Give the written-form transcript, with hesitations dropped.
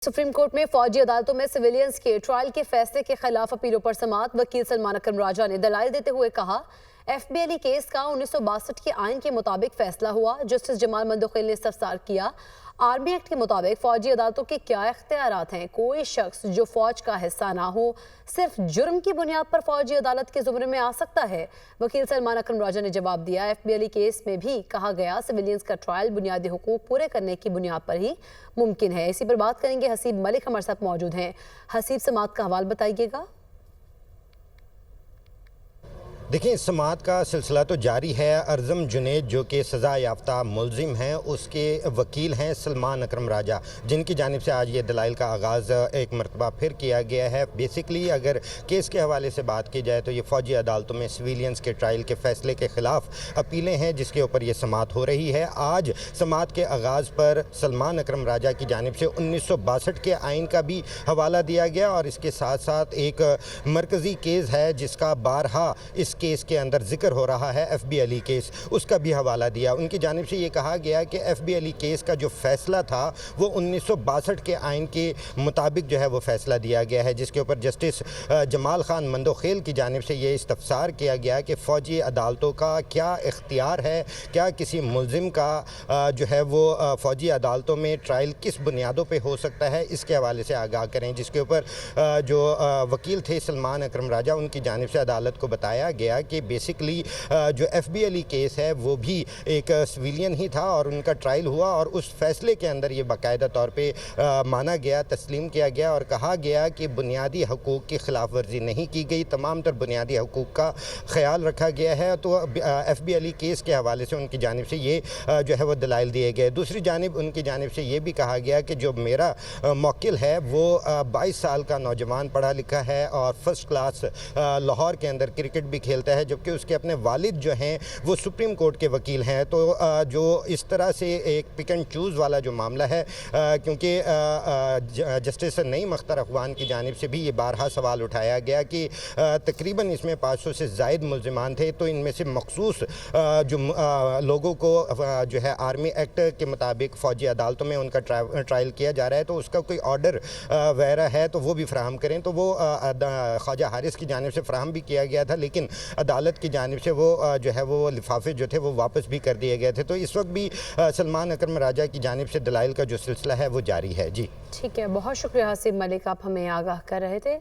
Supreme court में फौजी अदालतों में सिविलियंस के ट्रायल के फैसले के खिलाफ अपीलों पर समाअत वकील सलमान अकरम राजा ने दलाइल देते हुए कहा, एफबीएलई केस का 1962 के आइन के मुताबिक फैसला हुआ। जस्टिस जमाल मंदोखिल ने इस्तफसार किया, आर्मी एक्ट के मुताबिक फौजी अदालतों के क्या इख्तियारात हैं। कोई शख्स जो फौज का हिस्सा ना हो सिर्फ जुर्म की बुनियाद पर फौजी अदालत के जुमरे में आ सकता है। वकील सलमान अकरम राजा ने जवाब दिया, एफबीएलई केस में भी कहा गया सिविलियंस का ट्रायल बुनियादी हुकूक पूरे करने की बुनियाद पर ही मुमकिन है। इसी पर बात करेंगे। हसीब मलिक हमारे साथ मौजूद हैं। हसीब, समाअत का हवाल बताइएगा। देखिए, इस समाअत का सिलसिला तो जारी है। अर्ज़म जुनैद जो कि सज़ा याफ्ता मुलजिम हैं, उसके वकील हैं सलमान अकरम राजा, जिनकी जानिब से आज ये दलाइल का आगाज़ एक मरतबा फिर किया गया है। बेसिकली अगर केस के हवाले से बात की जाए तो ये फ़ौजी अदालतों में सिविलियंस के ट्रायल के फ़ैसले के ख़िलाफ़ अपीलें हैं, जिसके ऊपर ये समाअत हो रही है। आज समाअत के आगाज़ पर सलमान अकरम राजा की जानिब से 1962 के आइन का भी हवाला दिया गया और इसके साथ साथ एक मरकज़ी केस है जिसका बारहा इस केस के अंदर जिक्र हो रहा है, एफबीएलई केस, उसका भी हवाला दिया। उनकी जानिब से ये कहा गया कि एफबीएलई केस का जो फैसला था वो 1962 के आइन के मुताबिक जो है वो फैसला दिया गया है, जिसके ऊपर जस्टिस जमाल खान मंदोखिल की जानिब से ये इस्तफसार किया गया कि फ़ौजी अदालतों का क्या इख्तियार है, क्या किसी मुलजिम का जो है वो फ़ौजी अदालतों में ट्रायल किस बुनियादों पर हो सकता है, इसके हवाले से आगाह करें। जिसके ऊपर जो वकील थे सलमान अकरम राजा, उनकी जानिब से अदालत को बताया गया कि बेसिकली जो एफबीएलई केस है वो भी एक सिविलियन ही था और उनका ट्रायल हुआ और उस फैसले के अंदर ये बाकायदा तौर पे माना गया, तस्लीम किया गया और कहा गया कि बुनियादी हकूक़ की खिलाफ वर्जी नहीं की गई, तमाम तर बुनियादी हकूक़ का ख्याल रखा गया है। तो एफबीएलई केस के हवाले से उनकी जानिब से ये जो है वो दलाइल दिए गए। दूसरी जानिब उनकी जानिब से ये भी कहा गया कि जो मेरा मौकिल है वो 22 साल का नौजवान, पढ़ा लिखा है और फर्स्ट क्लास लाहौर के अंदर क्रिकेट भी खेलता है, जबकि उसके अपने वालिद जो हैं वो सुप्रीम कोर्ट के वकील हैं। तो जो इस तरह से एक पिक एंड चूज़ वाला जो मामला है, क्योंकि जस्टिस नईम अख्तर अखवान की जानिब से भी ये बारहा सवाल उठाया गया कि तकरीबन इसमें 500 से ज़ायद मुल्ज़िमान थे, तो इनमें से मखसूस जो लोगों को जो है आर्मी एक्ट के मुताबिक फ़ौजी अदालतों में उनका ट्रायल किया जा रहा है, तो उसका कोई ऑर्डर वगैरह है तो वो भी फ्राहम करें। तो वो ख्वाजा हारिस की जानिब से फ्राहम भी किया गया था, लेकिन अदालत की जानिब से वो जो है वो लिफाफे जो थे वो वापस भी कर दिए गए थे। तो इस वक्त भी सलमान अकरम राजा की जानिब से दलाइल का जो सिलसिला है वो जारी है। जी ठीक है, बहुत शुक्रिया हसीब मलिक, आप हमें आगाह कर रहे थे।